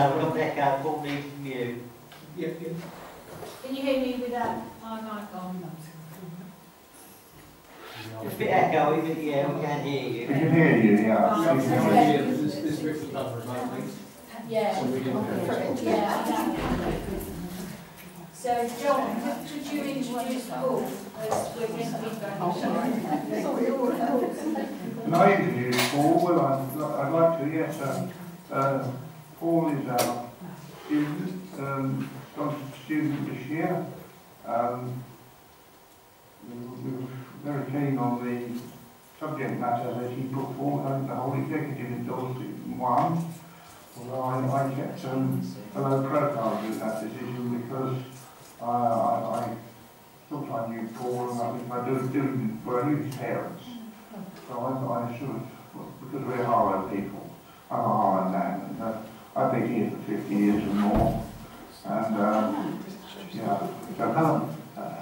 I've got that card, call me from you. Yeah. Can you hear me without my mic on? It's a bit echoey, but yeah, we can hear you. We can hear you, yeah. This bit was done remotely. Yeah. So we didn't Yeah, I know. So, John, could you introduce Paul? As we're going to be Can I introduce Paul? Well, I'd like to, yes. Paul is our student, gone to student this year. We were very keen on the subject matter that he put forward, and the whole executive endorsed it in one. Although I kept a low profile with that decision because I thought I knew Paul, and I knew his parents. So I sort of, because we're Harlow people, I'm a Harlow man, and I've been here for 50 years or more. And yeah, so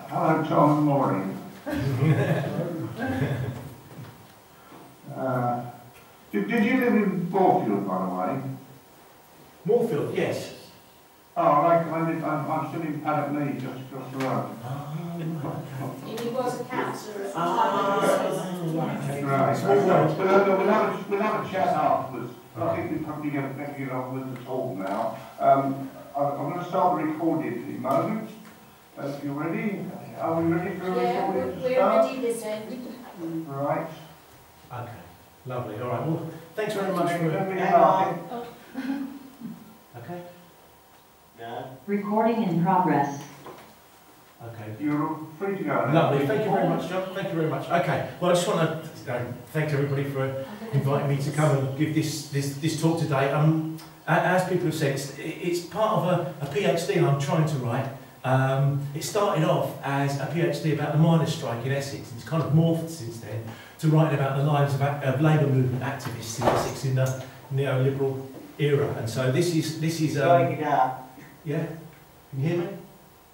hello Tom, morning. Did you live in Moorfield, by the way? Moorfield, yes. Oh, I'm still in Paddock Knee, just across the road. He was a councillor at the Right. We'll have a chat afterwards. I think we're probably going to get on with the talk now. I'm going to start the recording in a moment. If you're ready, are we ready for a recording to start? Yeah, we're ready this end. Right. Okay, lovely. All right. Well, thanks very much for Okay. No. Recording in progress. Okay. You're free to go. Lovely. Thank you very much, John. Thank you very much. Okay. Well, I just want to thank everybody for inviting me to come and give this talk today. As people have said, it's part of a PhD I'm trying to write. It started off as a PhD about the miners' strike in Essex, and it's kind of morphed since then to writing about the lives of labour movement activists in Essex in the neoliberal era. And so this is Strike it up. yeah. Can you hear me?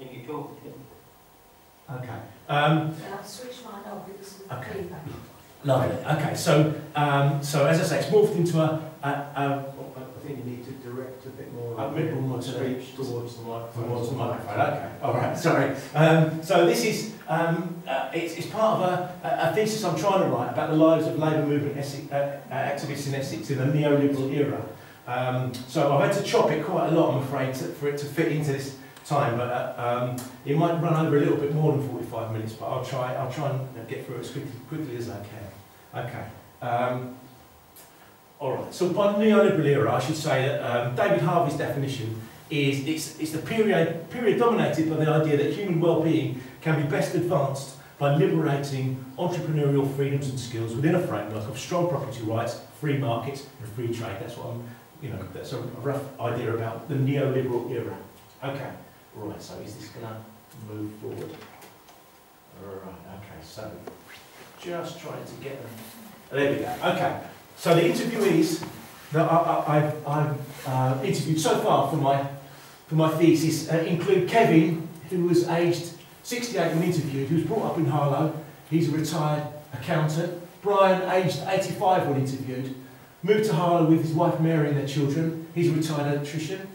If you talk to him. Okay. I'll switch mine off because of the Okay. feedback. Lovely. Okay. So as I say, it's morphed into I think you need to direct a bit more speech towards the microphone. Okay. All right. Sorry. So this is it's part of a thesis I'm trying to write about the lives of labour movement activists in Essex in the neoliberal era. So I've had to chop it quite a lot, I'm afraid, for it to fit into this time. But it might run over a little bit more than 45 minutes. But I'll try and get through it as quickly as I can. Okay. All right. So by neoliberal era, I should say that David Harvey's definition is it's the period dominated by the idea that human well-being can be best advanced by liberating entrepreneurial freedoms and skills within a framework of strong property rights, free markets, and free trade. That's what that's a rough idea about the neoliberal era. Okay. Right. So is this going to move forward? All right. Okay. So just trying to get them. There we go. Okay. So the interviewees that I've interviewed so far for my thesis include Kevin, who was aged 68 when interviewed, who was brought up in Harlow. He's a retired accountant. Brian, aged 85 when interviewed, moved to Harlow with his wife Mary and their children. He's a retired electrician.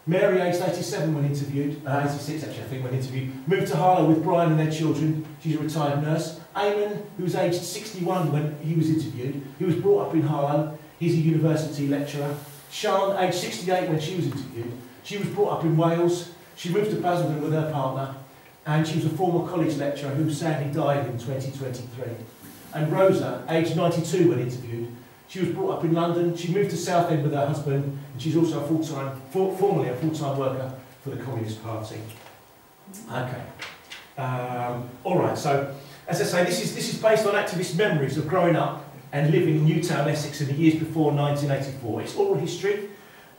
Mary, aged 87 when interviewed, 86 actually I think when interviewed, moved to Harlow with Brian and their children. She's a retired nurse. Eamon, who was aged 61 when he was interviewed, he was brought up in Harlow. He's a university lecturer. Sian, aged 68 when she was interviewed, she was brought up in Wales. She moved to Basildon with her partner, and she was a former college lecturer who sadly died in 2023. And Rosa, aged 92 when interviewed, she was brought up in London. She moved to Southend with her husband, and she's also formerly a full-time worker for the Communist Party. Okay. All right. So, as I say, this is based on activist memories of growing up and living in Town Essex in the years before 1984. It's oral history,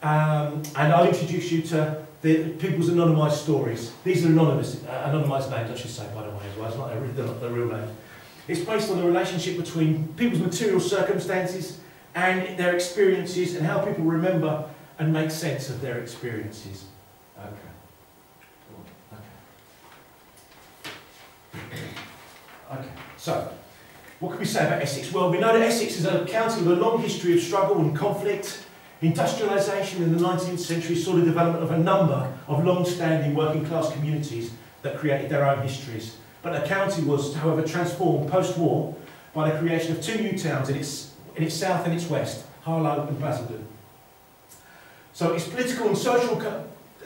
and I'll introduce you to the people's anonymised stories. These are anonymised names, I should say, by the way, as well. It's not they're not their real names. It's based on the relationship between people's material circumstances and their experiences, and how people remember and make sense of their experiences. Okay. So, what can we say about Essex? Well, we know that Essex is a county with a long history of struggle and conflict. Industrialisation in the 19th century saw the development of a number of long-standing working-class communities that created their own histories. But the county was, however, transformed post-war by the creation of two new towns in its south and its west, Harlow and Basildon. So its political and social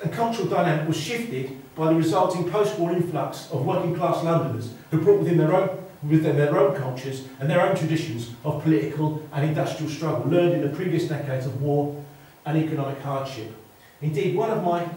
and cultural dynamic was shifted by the resulting post-war influx of working-class Londoners who brought within their own cultures and their own traditions of political and industrial struggle, learned in the previous decades of war and economic hardship. Indeed, one of my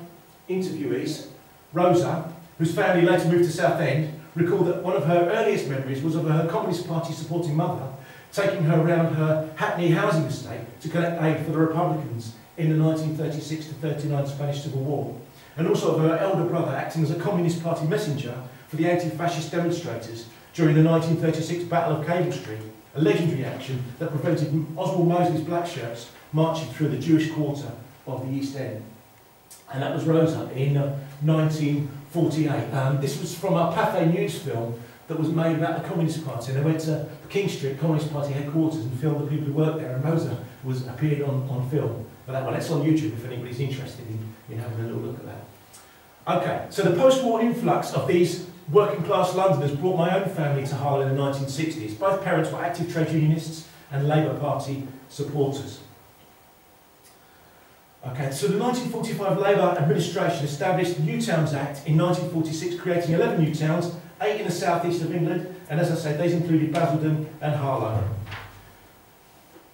interviewees, Rosa, whose family later moved to Southend, recalled that one of her earliest memories was of her Communist Party supporting mother taking her around her Hackney housing estate to collect aid for the Republicans in the 1936 to 39 Spanish Civil War, and also of her elder brother acting as a Communist Party messenger for the anti-fascist demonstrators during the 1936 Battle of Cable Street, a legendary action that prevented Oswald Mosley's black shirts marching through the Jewish quarter of the East End. And that was Rosa in 1948. This was from a Pathé News film that was made about the Communist Party, and they went to King Street Communist Party headquarters and filmed the people who worked there, and Rosa appeared on film. But that's on YouTube if anybody's interested in having a little look at that. Okay, so the post-war influx of these working-class Londoners brought my own family to Harlow in the 1960s. Both parents were active trade unionists and Labour Party supporters. Okay, so the 1945 Labour administration established the New Towns Act in 1946, creating 11 new towns, 8 in the southeast of England, and as I said, these included Basildon and Harlow.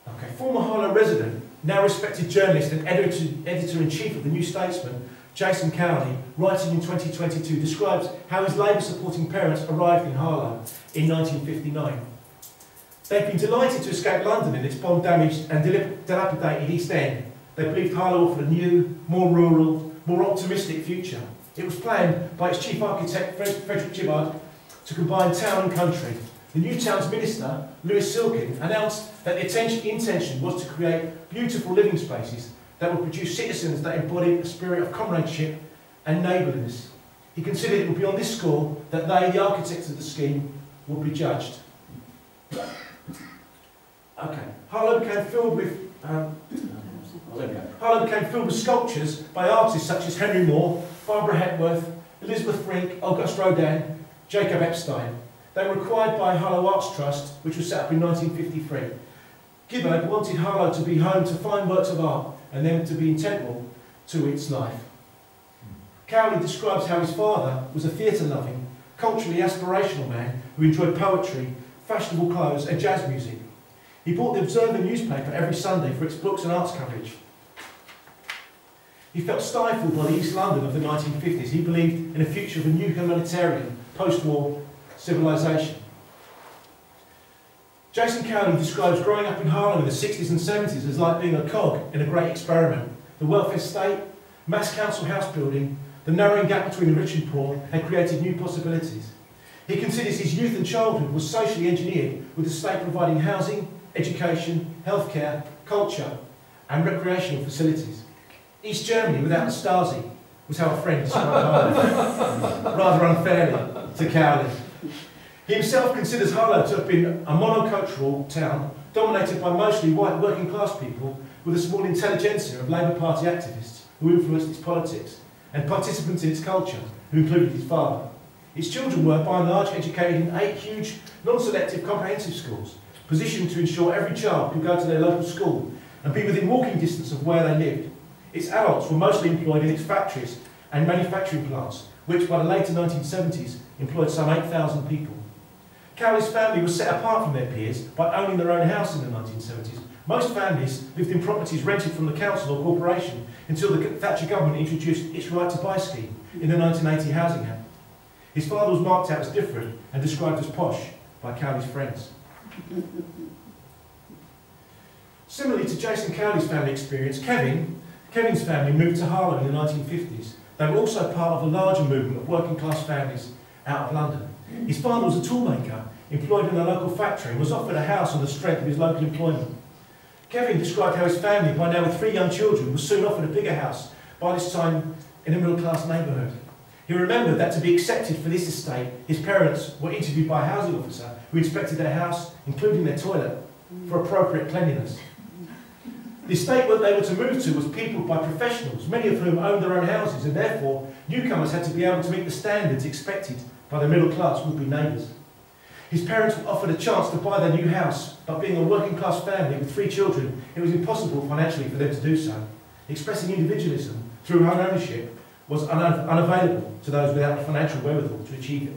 Okay, former Harlow resident, now respected journalist and editor-in-chief of the New Statesman, Jason Cowley, writing in 2022, describes how his Labour-supporting parents arrived in Harlow in 1959. They'd been delighted to escape London in its bomb-damaged and dilapidated East End. They believed Harlow offered a new, more rural, more optimistic future. It was planned by its chief architect, Frederick Gibbard, to combine town and country. The new town's minister, Lewis Silkin, announced that the intention was to create beautiful living spaces that would produce citizens that embodied a spirit of comradeship and neighbourliness. He considered it would be on this score that they, the architects of the scheme, would be judged. Okay, Harlow became filled with Harlow became filled with sculptures by artists such as Henry Moore, Barbara Hepworth, Elizabeth Frink, Auguste Rodin, Jacob Epstein. They were acquired by Harlow Arts Trust, which was set up in 1953. Gibbard wanted Harlow to be home to fine works of art and them to be integral to its life. Cowley describes how his father was a theatre-loving, culturally aspirational man who enjoyed poetry, fashionable clothes and jazz music. He bought the Observer newspaper every Sunday for its books and arts coverage. He felt stifled by the East London of the 1950s. He believed in a future of a new humanitarian, post-war civilisation. Jason Cowley describes growing up in Harlow in the 60s and 70s as like being a cog in a great experiment. The welfare state, mass council house building, the narrowing gap between the rich and poor had created new possibilities. He considers his youth and childhood was socially engineered, with the state providing housing, education, healthcare, culture and recreational facilities. East Germany without the Stasi was how a friend described Harlow, rather unfairly to Cowley. He himself considers Harlow to have been a monocultural town dominated by mostly white working class people with a small intelligentsia of Labour Party activists who influenced its politics and participants in its culture who included his father. Its children were by and large educated in 8 huge non-selective comprehensive schools, positioned to ensure every child could go to their local school and be within walking distance of where they lived. Its adults were mostly employed in its factories and manufacturing plants, which by the later 1970s employed some 8,000 people. Cowley's family was set apart from their peers by owning their own house in the 1970s. Most families lived in properties rented from the council or corporation until the Thatcher government introduced its right to buy scheme in the 1980 Housing Act. His father was marked out as different and described as posh by Cowley's friends. Similarly to Jason Cowley's family experience, Kevin's family moved to Harlow in the 1950s. They were also part of a larger movement of working class families out of London. His father was a toolmaker, employed in a local factory, and was offered a house on the strength of his local employment. Kevin described how his family, by now with 3 young children, was soon offered a bigger house, by this time in a middle-class neighbourhood. He remembered that to be accepted for this estate, his parents were interviewed by a housing officer who inspected their house, including their toilet, for appropriate cleanliness. The estate that they were to move to was peopled by professionals, many of whom owned their own houses, and therefore newcomers had to be able to meet the standards expected by their middle class would-be neighbours. His parents were offered a chance to buy their new house, but being a working class family with 3 children, it was impossible financially for them to do so. Expressing individualism through home ownership was unavailable to those without the financial wherewithal to achieve it.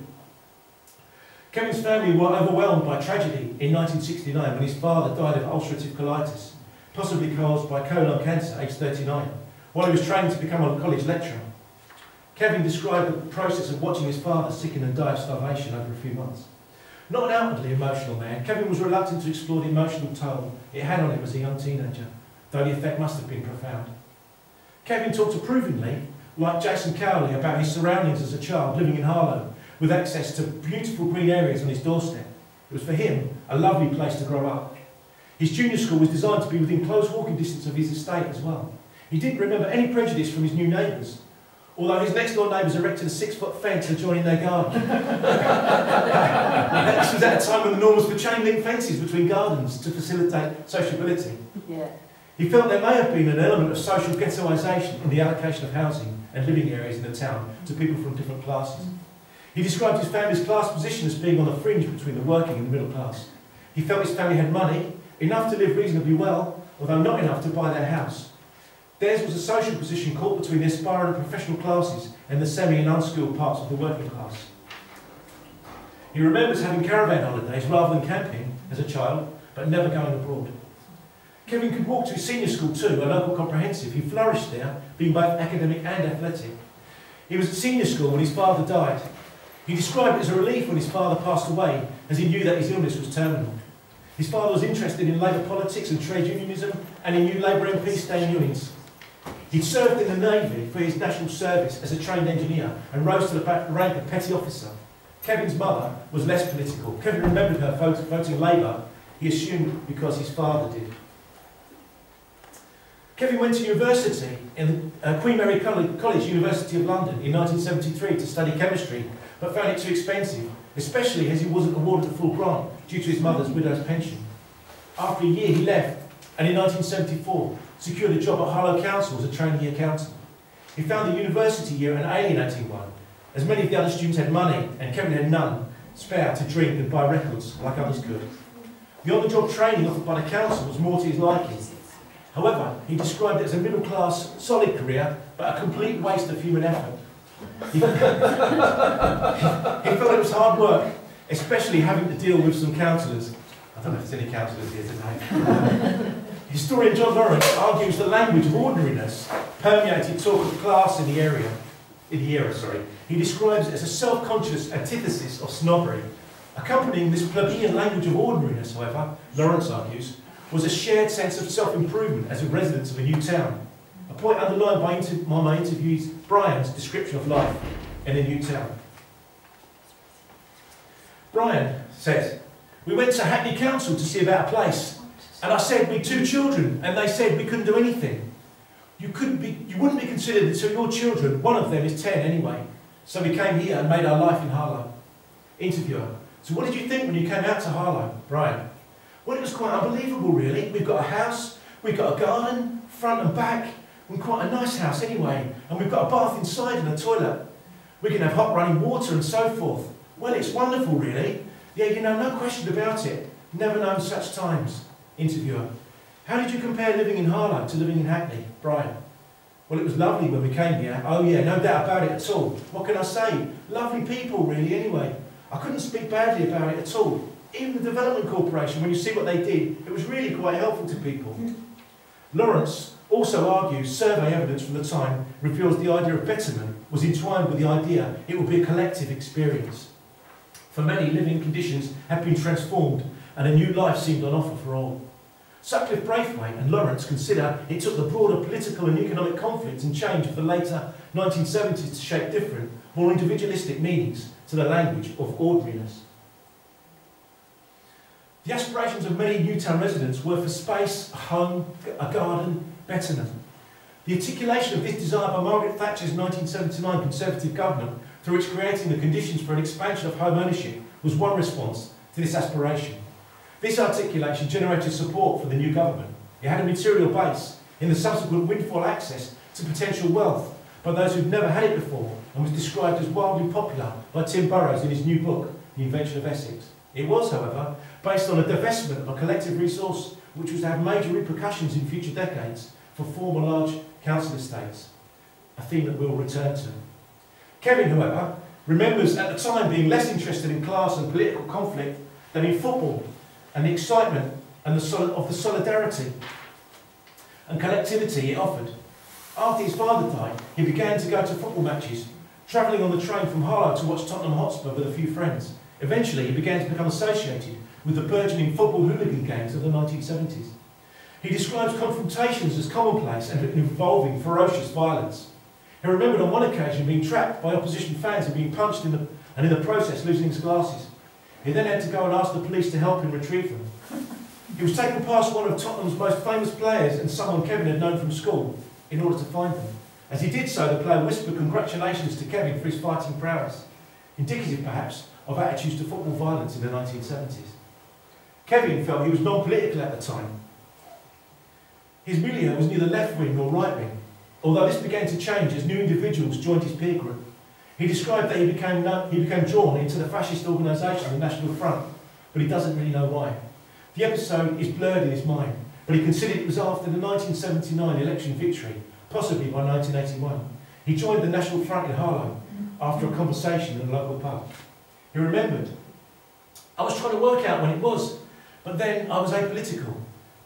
Kevin's family were overwhelmed by tragedy in 1969 when his father died of ulcerative colitis, possibly caused by colon cancer, aged 39, while he was training to become a college lecturer. Kevin described the process of watching his father sicken and die of starvation over a few months. Not an outwardly emotional man, Kevin was reluctant to explore the emotional toll it had on him as a young teenager, though the effect must have been profound. Kevin talked approvingly, like Jason Cowley, about his surroundings as a child living in Harlow, with access to beautiful green areas on his doorstep. It was for him a lovely place to grow up. His junior school was designed to be within close walking distance of his estate as well. He didn't remember any prejudice from his new neighbours, although his next door neighbours erected a 6-foot fence adjoining their garden. This was at a time when the norm was for chain link fences between gardens to facilitate sociability. Yeah. He felt there may have been an element of social ghettoisation in the allocation of housing and living areas in the town to people from different classes. He described his family's class position as being on the fringe between the working and the middle class. He felt his family had money, enough to live reasonably well, although not enough to buy their house. Theirs was a social position caught between the aspiring and professional classes and the semi and unskilled parts of the working class. He remembers having caravan holidays rather than camping as a child, but never going abroad. Kevin could walk to his senior school too, a local comprehensive. He flourished there, being both academic and athletic. He was at senior school when his father died. He described it as a relief when his father passed away, as he knew that his illness was terminal. His father was interested in Labour politics and trade unionism, and he knew Labour MP Stan Ewings. He'd served in the Navy for his national service as a trained engineer and rose to the rank of petty officer. Kevin's mother was less political. Kevin remembered her voting Labour, he assumed because his father did. Kevin went to university in Queen Mary College, University of London in 1973 to study chemistry, but found it too expensive, especially as he wasn't awarded the full grant due to his mother's widow's pension. After a year he left, and in 1974 secured a job at Harlow Council as a trainee accountant. He found the university year an alienating one, as many of the other students had money and Kevin had none spare to drink and buy records like others could. The on-the-job training offered by the council was more to his liking. However, he described it as a middle-class, solid career, but a complete waste of human effort. He felt it was hard work, especially having to deal with some councillors. I don't know if there's any councillors here today. Historian John Lawrence argues the language of ordinariness permeated talk of class in the era. He describes it as a self-conscious antithesis of snobbery. Accompanying this plebeian language of ordinariness, however, Lawrence argues, was a shared sense of self-improvement as a resident of a new town, a point underlined by my interviewee Brian's description of life in a new town. Brian says, "We went to Hackney Council to see about a place, and I said we'd 2 children, and they said we couldn't do anything. You wouldn't be considered until your children, one of them is 10 anyway, so we came here and made our life in Harlow." Interviewer: "So what did you think when you came out to Harlow?" Brian: "Well, it was quite unbelievable really. We've got a house, we've got a garden, front and back, and quite a nice house anyway, and we've got a bath inside and a toilet. We can have hot running water and so forth. Well, it's wonderful really. Yeah, you know, no question about it. Never known such times." Interviewer: "How did you compare living in Harlow to living in Hackney?" Brian: "Well, it was lovely when we came here. Oh yeah, no doubt about it at all. What can I say? Lovely people really anyway. I couldn't speak badly about it at all. Even the Development Corporation, when you see what they did, it was really quite helpful to people." Lawrence also argues survey evidence from the time reveals the idea of betterment was entwined with the idea it would be a collective experience. For many, living conditions had been transformed and a new life seemed on offer for all. Sutcliffe Braithwaite and Lawrence consider it took the broader political and economic conflict and change of the later 1970s to shape different, more individualistic meanings to the language of ordinariness. The aspirations of many Newtown residents were for space, a home, a garden, betterment. The articulation of this desire by Margaret Thatcher's 1979 Conservative government, through its creating the conditions for an expansion of home ownership, was one response to this aspiration. This articulation generated support for the new government. It had a material base in the subsequent windfall access to potential wealth by those who'd never had it before, and was described as wildly popular by Tim Burroughs in his new book, The Invention of Essex. It was, however, based on a divestment of a collective resource which was to have major repercussions in future decades for former large council estates, a theme that we'll return to. Kevin, however, remembers at the time being less interested in class and political conflict than in football and the excitement and of the solidarity and collectivity it offered. After his father died, he began to go to football matches, travelling on the train from Harlow to watch Tottenham Hotspur with a few friends. Eventually, he began to become associated with the burgeoning football hooligan gangs of the 1970s. He describes confrontations as commonplace and involving ferocious violence. He remembered on one occasion being trapped by opposition fans and being punched and in the process losing his glasses. He then had to go and ask the police to help him retrieve them. He was taken past one of Tottenham's most famous players and someone Kevin had known from school in order to find them. As he did so, the player whispered congratulations to Kevin for his fighting prowess, indicative perhaps of attitudes to football violence in the 1970s. Kevin felt he was non-political at the time. His milieu was neither left-wing nor right-wing, although this began to change as new individuals joined his peer group. He described that he became drawn into the fascist organisation, the National Front, but he doesn't really know why. The episode is blurred in his mind, but he considered it was after the 1979 election victory, possibly by 1981. He joined the National Front in Harlow after a conversation in a local pub. He remembered, "I was trying to work out when it was, but then I was apolitical.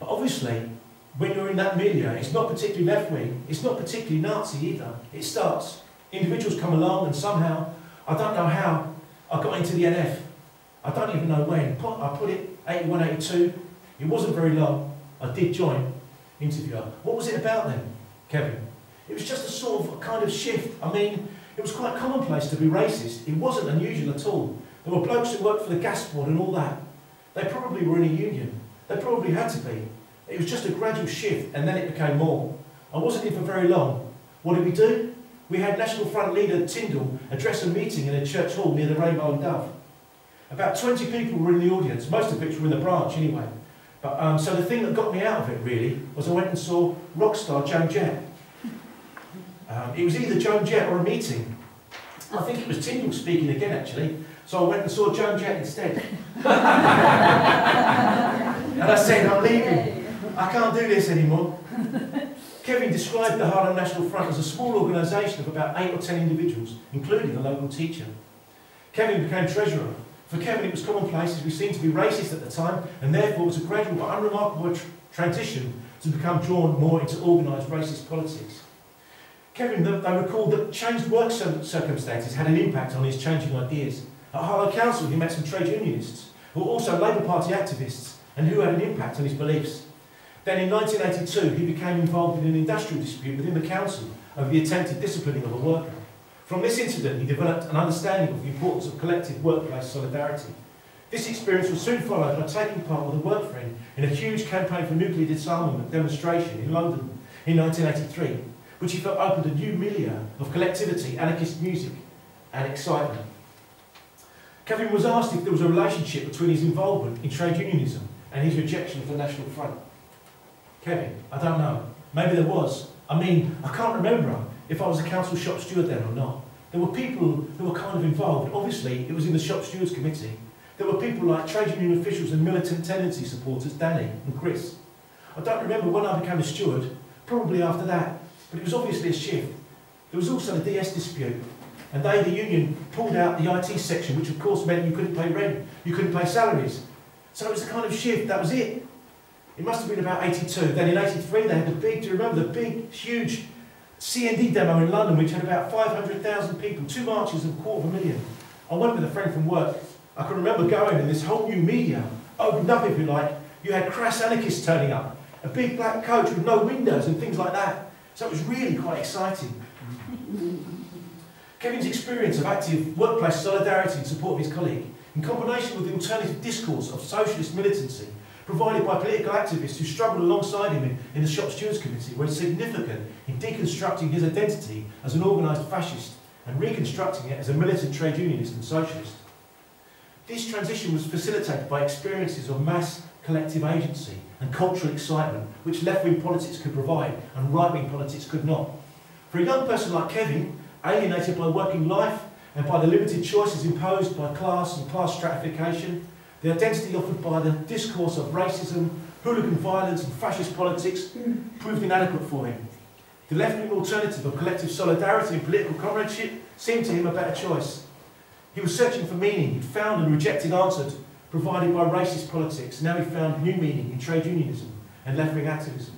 But obviously, when you're in that milieu, it's not particularly left-wing, it's not particularly Nazi either. It starts. Individuals come along and somehow, I don't know how, I got into the NF. I don't even know when. I put it 81, 82. It wasn't very long. I did join." Interviewer: "What was it about then, Kevin?" "It was just a sort of a kind of shift. I mean, it was quite commonplace to be racist. It wasn't unusual at all. There were blokes who worked for the gas board and all that. They probably were in a union. They probably had to be. It was just a gradual shift, and then it became more. I wasn't in for very long. What did we do? We had National Front leader Tyndall address a meeting in a church hall near the Rainbow and Dove. About 20 people were in the audience, most of which were in the branch anyway. But so the thing that got me out of it really was I went and saw rock star Joan Jett. It was either Joan Jett or a meeting. I think it was Tyndall speaking again actually. So I went and saw Joan Jett instead. And I said, I'm leaving. I can't do this anymore." Kevin described the Harlow National Front as a small organisation of about 8 or 10 individuals, including a local teacher. Kevin became treasurer. For Kevin, it was commonplace as we seemed to be racist at the time, and therefore it was a gradual but unremarkable transition to become drawn more into organised racist politics. Kevin, they recalled that changed work circumstances had an impact on his changing ideas. At Harlow Council, he met some trade unionists, who were also Labour Party activists, and who had an impact on his beliefs. Then in 1982, he became involved in an industrial dispute within the council over the attempted disciplining of a worker. From this incident, he developed an understanding of the importance of collective workplace solidarity. This experience was soon followed by taking part with a work friend in a huge campaign for nuclear disarmament demonstration in London in 1983, which he felt opened a new milieu of collectivity, anarchist music and excitement. Kevin was asked if there was a relationship between his involvement in trade unionism and his rejection of the National Front. Kevin: "I don't know. Maybe there was. I mean, I can't remember if I was a council shop steward then or not. There were people who were kind of involved. Obviously, it was in the shop stewards committee. There were people like trade union officials and militant tendency supporters, Danny and Chris. I don't remember when I became a steward, probably after that, but it was obviously a shift. There was also the DS dispute, and they, the union, pulled out the IT section, which of course meant you couldn't pay rent, you couldn't pay salaries. So it was a kind of shift, that was it. It must have been about 82. Then in 83 they had the big, do you remember the big, huge CND demo in London, which had about 500,000 people, 2 marches of 250,000. I went with a friend from work. I can remember going and this whole new media opened up, if you like. You had crass anarchists turning up, a big black coach with no windows and things like that. So it was really quite exciting. Kevin's experience of active workplace solidarity in support of his colleague, in combination with the alternative discourse of socialist militancy provided by political activists who struggled alongside him in the Shop Stewards Committee, were significant in deconstructing his identity as an organised fascist and reconstructing it as a militant trade unionist and socialist. This transition was facilitated by experiences of mass collective agency and cultural excitement which left-wing politics could provide and right-wing politics could not. For a young person like Kevin, alienated by working life and by the limited choices imposed by class and class stratification, the identity offered by the discourse of racism, hooligan violence and fascist politics proved inadequate for him. The left-wing alternative of collective solidarity and political comradeship seemed to him a better choice. He was searching for meaning. He'd found and rejected answers provided by racist politics. Now he found new meaning in trade unionism and left-wing activism.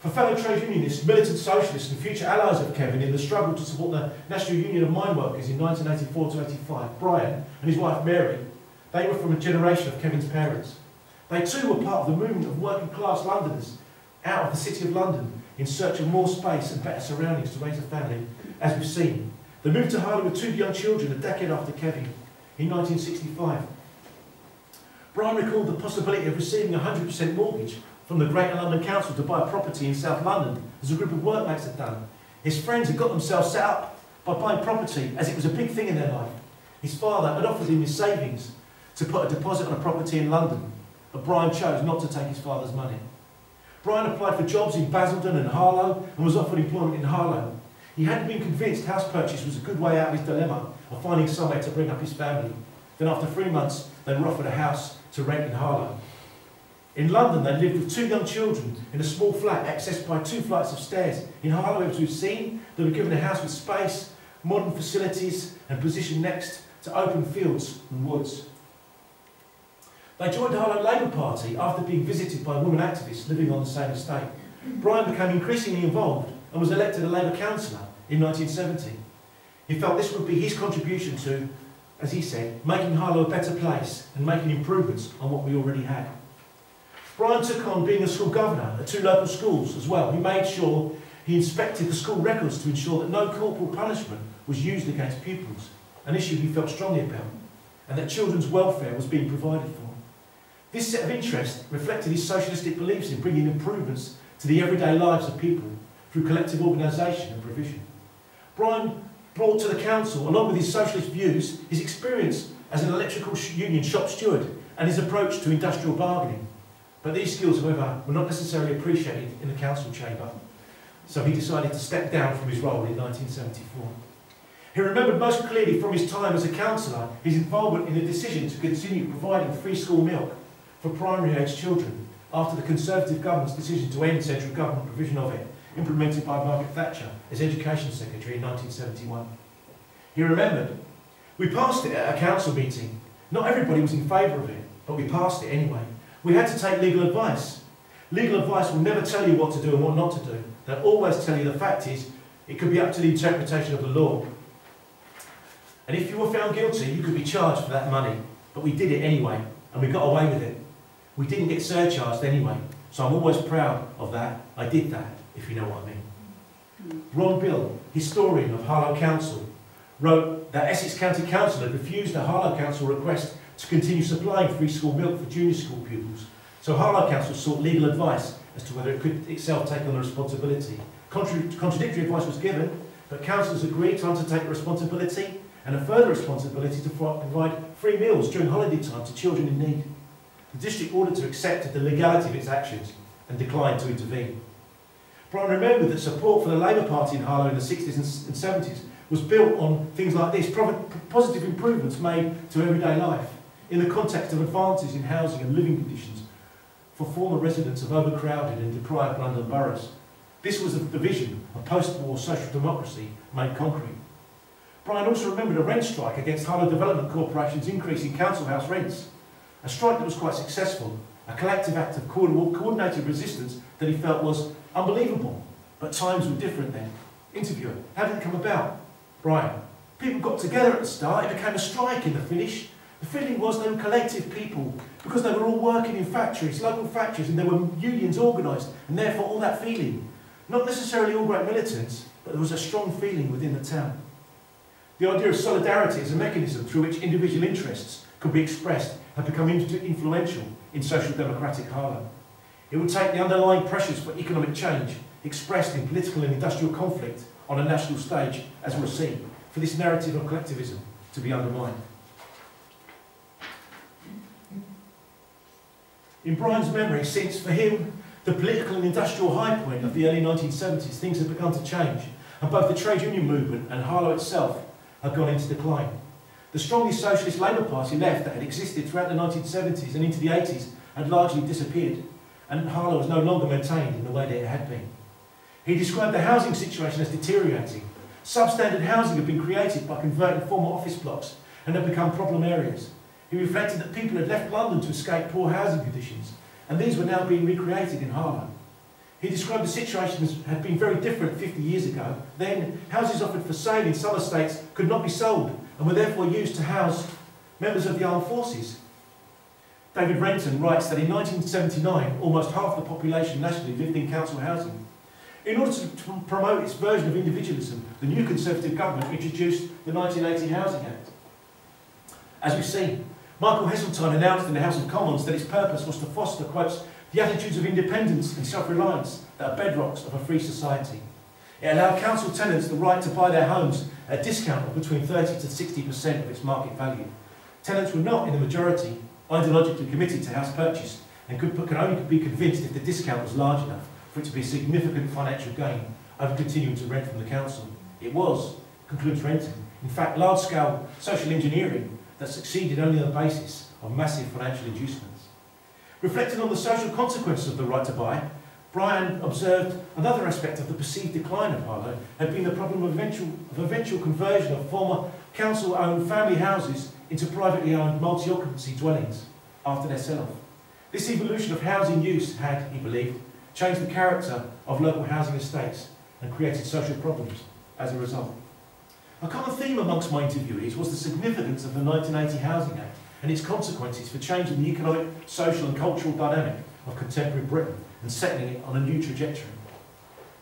For fellow trade unionists, militant socialists and future allies of Kevin in the struggle to support the National Union of Mine Workers in 1984 to 85, Brian and his wife Mary, they were from a generation of Kevin's parents. They too were part of the movement of working class Londoners out of the City of London in search of more space and better surroundings to raise a family, as we've seen. They moved to Harlem with 2 young children a decade after Kevin, in 1965. Brian recalled the possibility of receiving a 100% mortgage from the Greater London Council to buy a property in South London, as a group of workmates had done. His friends had got themselves set up by buying property, as it was a big thing in their life. His father had offered him his savings to put a deposit on a property in London, but Brian chose not to take his father's money. Brian applied for jobs in Basildon and Harlow and was offered employment in Harlow. He hadn't been convinced house purchase was a good way out of his dilemma of finding somewhere to bring up his family. Then after 3 months, they were offered a house to rent in Harlow. In London, they lived with 2 young children in a small flat accessed by 2 flights of stairs. In Harlow, as we've seen, they were given a house with space, modern facilities and positioned next to open fields and woods. They joined the Harlow Labour Party after being visited by women activists living on the same estate. Brian became increasingly involved and was elected a Labour councillor in 1970. He felt this would be his contribution to, as he said, making Harlow a better place and making improvements on what we already had. Brian took on being a school governor at 2 local schools as well. He made sure he inspected the school records to ensure that no corporal punishment was used against pupils, an issue he felt strongly about, and that children's welfare was being provided for. This set of interest reflected his socialistic beliefs in bringing improvements to the everyday lives of people through collective organisation and provision. Brian brought to the council, along with his socialist views, his experience as an electrical union shop steward and his approach to industrial bargaining. But these skills, however, were not necessarily appreciated in the council chamber, so he decided to step down from his role in 1974. He remembered most clearly from his time as a councillor his involvement in the decision to continue providing free school milk for primary-age children after the Conservative government's decision to end central government provision of it, implemented by Margaret Thatcher as Education Secretary in 1971. He remembered, "We passed it at a council meeting. Not everybody was in favour of it, but we passed it anyway. We had to take legal advice. Legal advice will never tell you what to do and what not to do. They'll always tell you the fact is, it could be up to the interpretation of the law. And if you were found guilty, you could be charged for that money. But we did it anyway, and we got away with it. We didn't get surcharged anyway, so I'm always proud of that. I did that, if you know what I mean." Ron Bill, historian of Harlow Council, wrote that Essex County Council had refused a Harlow Council request to continue supplying free school milk for junior school pupils. So Harlow Council sought legal advice as to whether it could itself take on the responsibility. Contradictory advice was given, but councillors agreed to undertake the responsibility and a further responsibility to provide free meals during holiday time to children in need. The district auditor accepted the legality of its actions and declined to intervene. Brian remembered that support for the Labour Party in Harlow in the 60s and 70s was built on things like this, positive improvements made to everyday life in the context of advances in housing and living conditions for former residents of overcrowded and deprived London boroughs. This was the vision of post-war social democracy made concrete. Brian also remembered a rent strike against Harlow Development Corporation's increase in council house rents, a strike that was quite successful, a collective act of coordinated resistance that he felt was unbelievable. But times were different then. Interviewer: "How did it come about?" Brian: "People got together at the start, it became a strike in the finish. The feeling was they were collective people, because they were all working in factories, local factories, and there were unions organised, and therefore all that feeling. Not necessarily all great militants, but there was a strong feeling within the town." The idea of solidarity as a mechanism through which individual interests could be expressed had become influential in social democratic Harlow. It would take the underlying pressures for economic change, expressed in political and industrial conflict on a national stage, as we'll see, for this narrative of collectivism to be undermined. In Brian's memory, since for him, the political and industrial high point of the early 1970s, things had begun to change, and both the trade union movement and Harlow itself had gone into decline. The strongly socialist Labour Party left that had existed throughout the 1970s and into the 80s had largely disappeared, and Harlow was no longer maintained in the way that it had been. He described the housing situation as deteriorating. Substandard housing had been created by converting former office blocks and had become problem areas. He reflected that people had left London to escape poor housing conditions, and these were now being recreated in Harlow. He described the situation as had been very different 50 years ago. Then, houses offered for sale in some estates could not be sold and were therefore used to house members of the armed forces. David Renton writes that in 1979, almost half the population nationally lived in council housing. In order to promote its version of individualism, the new Conservative government introduced the 1980 Housing Act. As we've seen, Michael Heseltine announced in the House of Commons that its purpose was to foster, quotes, the attitudes of independence and self-reliance that are bedrocks of a free society. It allowed council tenants the right to buy their homes at a discount of between 30 to 60% of its market value. Tenants were not, in the majority, ideologically committed to house purchase and could only be convinced if the discount was large enough for it to be a significant financial gain over continuing to rent from the council. It was, concludes Renton, in fact large-scale social engineering that succeeded only on the basis of massive financial inducements. Reflecting on the social consequences of the right to buy, Brian observed another aspect of the perceived decline of Harlow had been the problem of eventual conversion of former council-owned family houses into privately owned multi-occupancy dwellings after their sell-off. This evolution of housing use had, he believed, changed the character of local housing estates and created social problems as a result. A common theme amongst my interviewees was the significance of the 1980 Housing Act and its consequences for changing the economic, social and cultural dynamic of contemporary Britain and settling it on a new trajectory.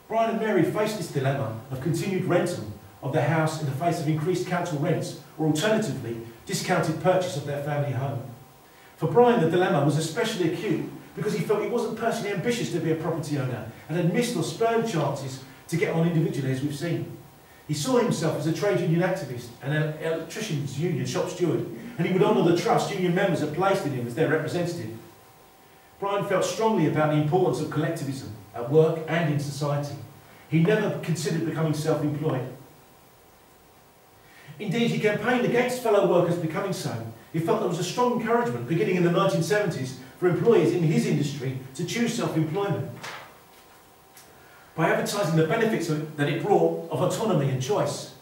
Brian and Mary faced this dilemma of continued rental of their house in the face of increased council rents or alternatively discounted purchase of their family home. For Brian, the dilemma was especially acute because he felt he wasn't personally ambitious to be a property owner and had missed or spurned chances to get on individually, as we've seen. He saw himself as a trade union activist and an electricians union shop steward, and he would honour the trust union members had placed in him as their representative. Brian felt strongly about the importance of collectivism at work and in society. He never considered becoming self-employed. Indeed, he campaigned against fellow workers becoming so. He felt there was a strong encouragement beginning in the 1970s for employees in his industry to choose self-employment. By advertising the benefits that it brought of autonomy and choice.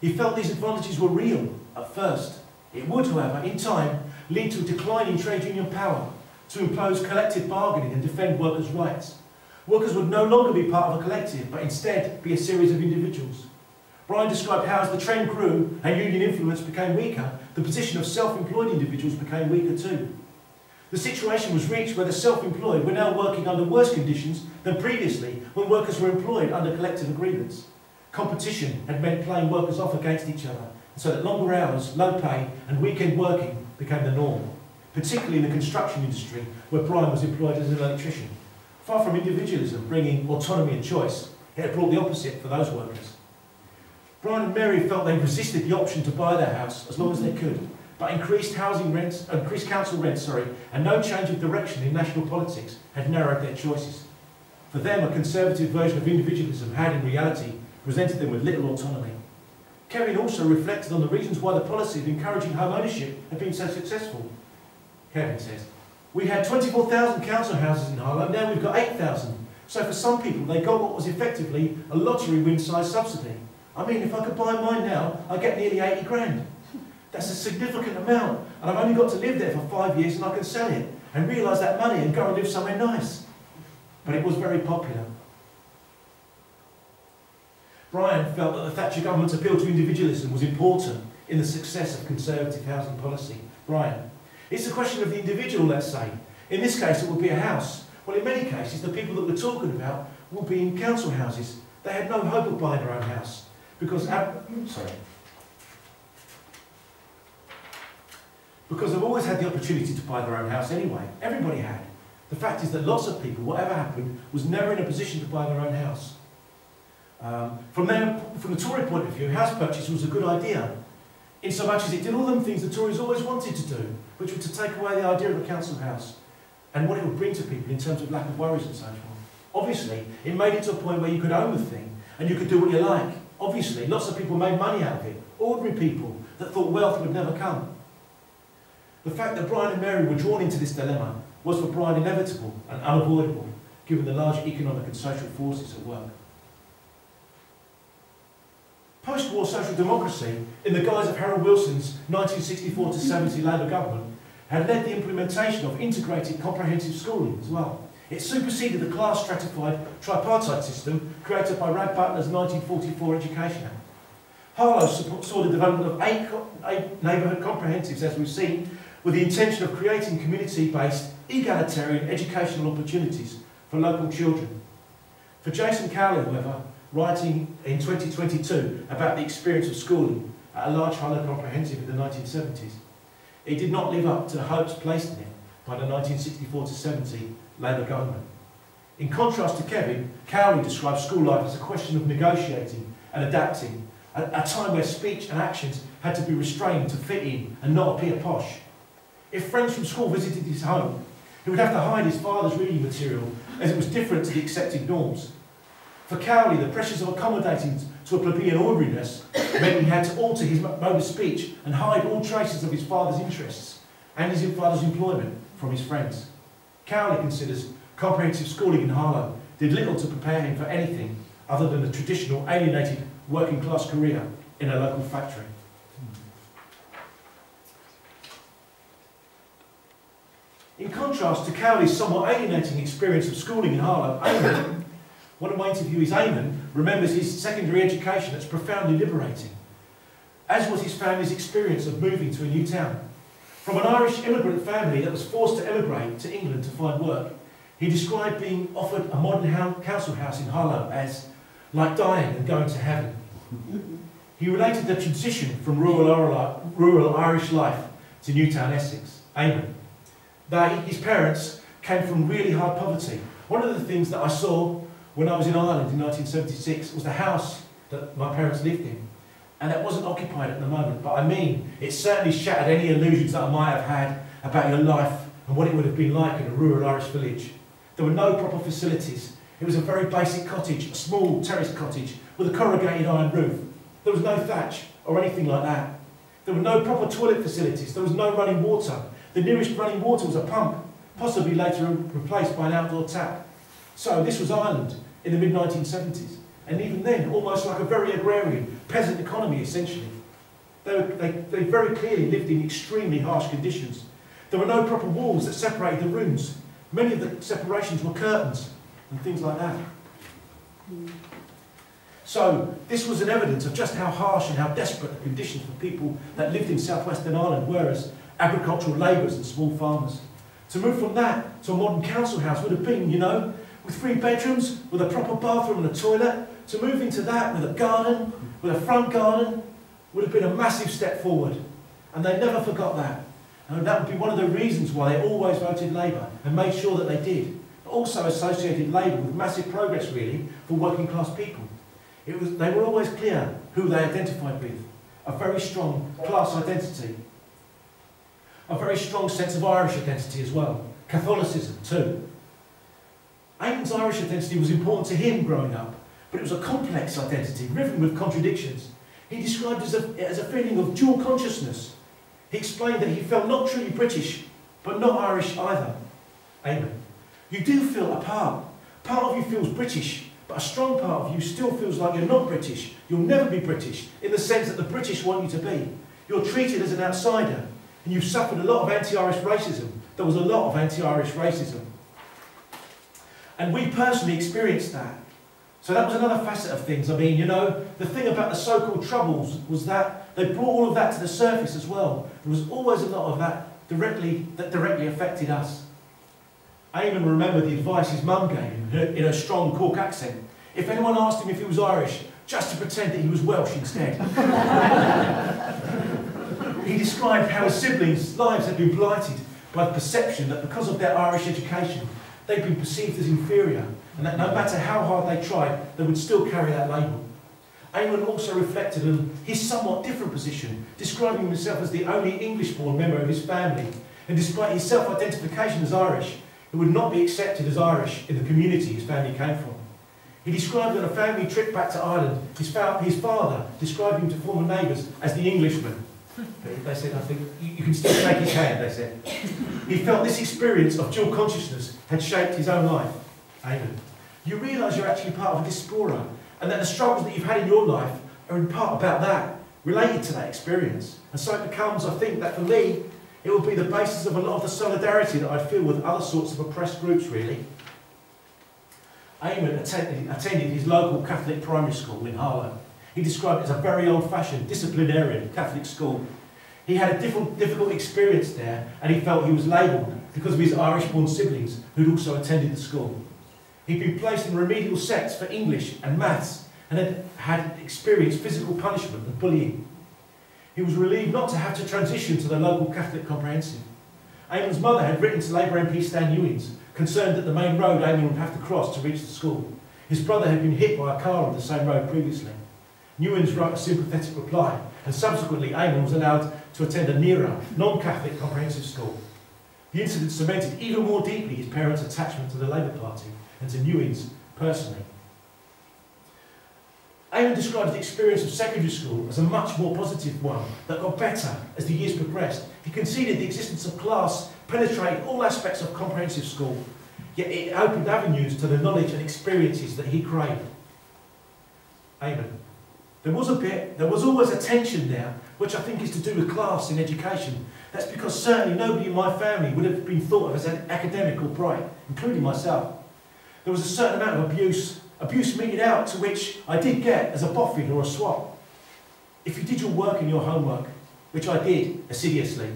He felt these advantages were real at first. It would, however, in time, lead to a decline in trade union power to impose collective bargaining and defend workers' rights. Workers would no longer be part of a collective, but instead be a series of individuals. Brian described how as the trend grew and union influence became weaker, the position of self-employed individuals became weaker too. The situation was reached where the self-employed were now working under worse conditions than previously when workers were employed under collective agreements. Competition had meant playing workers off against each other, so that longer hours, low pay and weekend working became the norm, particularly in the construction industry where Brian was employed as an electrician. Far from individualism bringing autonomy and choice, it had brought the opposite for those workers. Brian and Mary felt they resisted the option to buy their house as long as they could, but increased council rents, and no change of direction in national politics had narrowed their choices. For them, a conservative version of individualism had, in reality, presented them with little autonomy. Kevin also reflected on the reasons why the policy of encouraging home ownership had been so successful. Kevin says, "We had 24,000 council houses in Harlow, now we've got 8,000. So for some people, they got what was effectively a lottery win-size subsidy. I mean, if I could buy mine now, I'd get nearly 80 grand. That's a significant amount, and I've only got to live there for 5 years and I can sell it and realise that money and go and live somewhere nice." But it was very popular. Brian felt that the Thatcher government's appeal to individualism was important in the success of Conservative housing policy. Brian, it's a question of the individual, let's say. In this case, it would be a house. Well, in many cases, the people that we're talking about will be in council houses. They had no hope of buying their own house because they've always had the opportunity to buy their own house anyway. Everybody had. The fact is that lots of people, whatever happened, was never in a position to buy their own house. From the Tory point of view, house purchase was a good idea, in so much as it did all them things the Tories always wanted to do, which were to take away the idea of a council house. and what it would bring to people in terms of lack of worries and so forth. Obviously, it made it to a point where you could own the thing and you could do what you like. Obviously, lots of people made money out of it. Ordinary people that thought wealth would never come. The fact that Brian and Mary were drawn into this dilemma was for Brian inevitable and unavoidable, given the large economic and social forces at work. Post-war social democracy, in the guise of Harold Wilson's 1964 to 70 Labour government, had led the implementation of integrated comprehensive schooling as well. It superseded the class-stratified tripartite system created by Rad Butler's 1944 Education Act. Harlow saw the development of eight neighbourhood comprehensives, as we've seen, with the intention of creating community-based, egalitarian educational opportunities for local children. For Jason Cowley, however, writing in 2022 about the experience of schooling at a large Harlow comprehensive in the 1970s, it did not live up to the hopes placed in it by the 1964 to 70 Labour government. In contrast to Kevin, Cowley describes school life as a question of negotiating and adapting, a time where speech and actions had to be restrained to fit in and not appear posh. If friends from school visited his home, he would have to hide his father's reading material as it was different to the accepted norms. For Cowley, the pressures of accommodating to a plebeian ordinariness meant he had to alter his mode of speech and hide all traces of his father's interests and his father's employment from his friends. Cowley considers comprehensive schooling in Harlow did little to prepare him for anything other than a traditional alienated working class career in a local factory. In contrast to Cowley's somewhat alienating experience of schooling in Harlow, Eamon, one of my interviewees, Eamon, remembers his secondary education as profoundly liberating, as was his family's experience of moving to a new town. From an Irish immigrant family that was forced to emigrate to England to find work, he described being offered a modern council house in Harlow as like dying and going to heaven. He related the transition from rural Irish life to Town Essex, Eamon. His parents came from really hard poverty. One of the things that I saw when I was in Ireland in 1976 was the house that my parents lived in. And that wasn't occupied at the moment, but I mean, it certainly shattered any illusions that I might have had about your life and what it would have been like in a rural Irish village. There were no proper facilities. It was a very basic cottage, a small terraced cottage with a corrugated iron roof. There was no thatch or anything like that. There were no proper toilet facilities. There was no running water. The nearest running water was a pump, possibly later replaced by an outdoor tap. So this was Ireland in the mid-1970s. And even then, almost like a very agrarian, peasant economy, essentially. They very clearly lived in extremely harsh conditions. There were no proper walls that separated the rooms. Many of the separations were curtains and things like that. So this was an evidence of just how harsh and how desperate the conditions for people that lived in southwestern Ireland were as agricultural labourers and small farmers. To move from that to a modern council house would have been, you know, with 3 bedrooms, with a proper bathroom and a toilet. To move into that with a garden, with a front garden, would have been a massive step forward. And they never forgot that. And that would be one of the reasons why they always voted Labour and made sure that they did. But also associated Labour with massive progress, really, for working class people. They were always clear who they identified with. A very strong class identity. A very strong sense of Irish identity as well. Catholicism too. Eamon's Irish identity was important to him growing up, but it was a complex identity, riven with contradictions. He described it as a feeling of dual consciousness. He explained that he felt not truly British, but not Irish either. Eamon, you do feel a part. Part of you feels British, but a strong part of you still feels like you're not British. You'll never be British, in the sense that the British want you to be. You're treated as an outsider, and you've suffered a lot of anti-Irish racism. There was a lot of anti-Irish racism. And we personally experienced that. So that was another facet of things. I mean, you know, the thing about the so-called Troubles was that they brought all of that to the surface as well. There was always a lot of that directly affected us. Eamon remembered the advice his mum gave him in a strong Cork accent. If anyone asked him if he was Irish, just to pretend that he was Welsh instead. He described how his siblings' lives had been blighted by the perception that because of their Irish education, they'd been perceived as inferior, and that no matter how hard they tried, they would still carry that label. Eamon also reflected on his somewhat different position, describing himself as the only English-born member of his family, and despite his self-identification as Irish, He would not be accepted as Irish in the community his family came from. He described on a family trip back to Ireland, his father described him to former neighbours as the Englishman. They said, I think, you can still shake his hand, they said. He felt this experience of dual consciousness had shaped his own life. Amen. You realise you're actually part of a diaspora, and that the struggles that you've had in your life are in part about that, related to that experience. And so it becomes, I think, that for me, it will be the basis of a lot of the solidarity that I feel with other sorts of oppressed groups, really. Eamon attended his local Catholic primary school in Harlow. He described it as a very old-fashioned, disciplinarian Catholic school. He had a difficult experience there, and he felt he was labelled because of his Irish-born siblings who'd also attended the school. He'd been placed in remedial sets for English and maths, and had experienced physical punishment and bullying. He was relieved not to have to transition to the local Catholic comprehensive. Eamon's mother had written to Labour MP Stan Ewins, concerned that the main road Eamon would have to cross to reach the school. His brother had been hit by a car on the same road previously. Ewins wrote a sympathetic reply, and subsequently Eamon was allowed to attend a nearer, non-Catholic comprehensive school. The incident cemented even more deeply his parents' attachment to the Labour Party and to Ewins personally. Eamon described the experience of secondary school as a much more positive one that got better as the years progressed. He conceded the existence of class penetrated all aspects of comprehensive school, yet it opened avenues to the knowledge and experiences that he craved. Eamon. There was always a tension there, which I think is to do with class in education. That's because certainly nobody in my family would have been thought of as an academic or bright, including myself. There was a certain amount of abuse meted out, to which I did get as a boffin or a swap. If you did your work and your homework, which I did assiduously,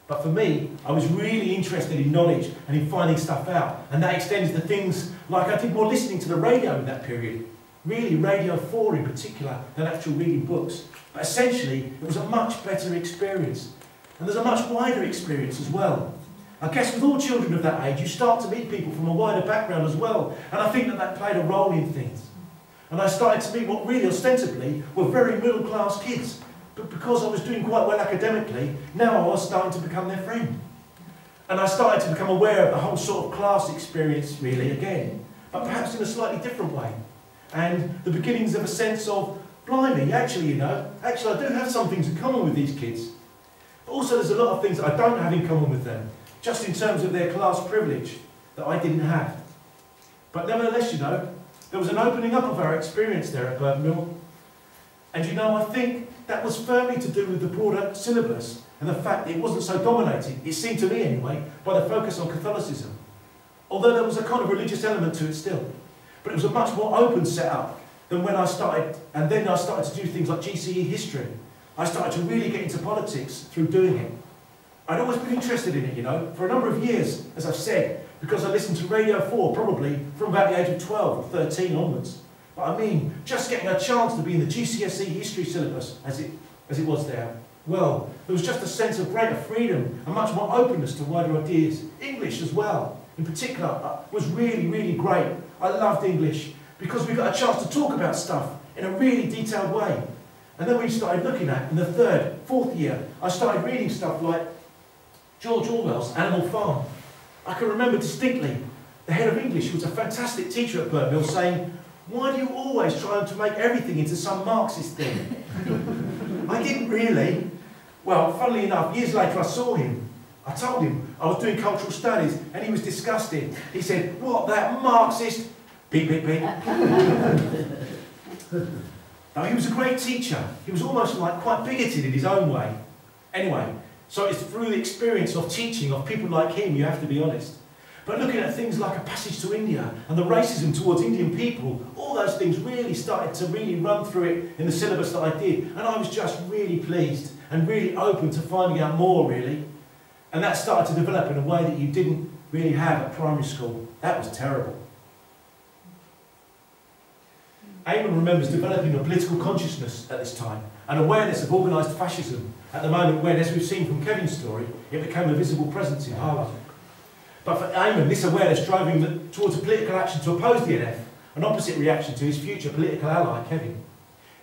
but for me, I was really interested in knowledge and in finding stuff out, and that extends to things like I did more listening to the radio in that period, really Radio 4 in particular, than actual reading books. But essentially, it was a much better experience, and there's a much wider experience as well. I guess with all children of that age, you start to meet people from a wider background as well, and I think that that played a role in things. And I started to meet what really ostensibly were very middle-class kids, but because I was doing quite well academically, now I was starting to become their friend. And I started to become aware of the whole sort of class experience really again, but perhaps in a slightly different way. And the beginnings of a sense of, blimey, actually I do have some things in common with these kids. But also there's a lot of things that I don't have in common with them, just in terms of their class privilege that I didn't have. But nevertheless, there was an opening up of our experience there at Burton Mill. And I think that was firmly to do with the broader syllabus and the fact that it wasn't so dominated, it seemed to me anyway, by the focus on Catholicism. Although there was a kind of religious element to it still. But it was a much more open setup than when I started, and then I started to do things like GCE history. I started to really get into politics through doing it. I'd always been interested in it, for a number of years, as I've said, because I listened to Radio 4 probably from about the age of 12 or 13 onwards. But I mean, just getting a chance to be in the GCSE history syllabus as it was there, well, there was just a sense of greater freedom and much more openness to wider ideas. English as well, in particular, was really, really great. I loved English because we got a chance to talk about stuff in a really detailed way. And then we started looking at, in the third, fourth year, I started reading stuff like George Orwell's Animal Farm. I can remember distinctly the head of English, who was a fantastic teacher at Burton Mill, saying, "Why do you always try to make everything into some Marxist thing?" I didn't really. Well, funnily enough, years later I saw him. I told him I was doing cultural studies and he was disgusted. He said, "What, that Marxist?" Beep, beep, beep. Now, he was a great teacher. He was almost like quite bigoted in his own way. Anyway, so it's through the experience of teaching of people like him, you have to be honest. But looking at things like A Passage to India and the racism towards Indian people, all those things really started to really run through it in the syllabus that I did. And I was just really pleased and really open to finding out more, really. And that started to develop in a way that you didn't really have at primary school. That was terrible. Eamon remembers developing a political consciousness at this time, an awareness of organised fascism at the moment when, as we've seen from Kevin's story, it became a visible presence in Harlow. But for Eamon, this awareness drove him towards a political action to oppose the NF, an opposite reaction to his future political ally, Kevin.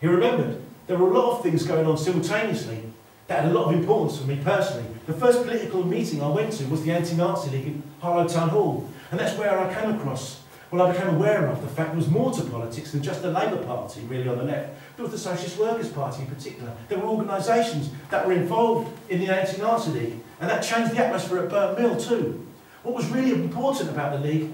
He remembered there were a lot of things going on simultaneously, that had a lot of importance for me personally. The first political meeting I went to was the Anti-Nazi League in Harlow Town Hall, and that's where I came across, well, I became aware of the fact there was more to politics than just the Labour Party, really, on the left. There was the Socialist Workers' Party in particular. There were organisations that were involved in the Anti-Nazi League, and that changed the atmosphere at Burnt Mill too. What was really important about the League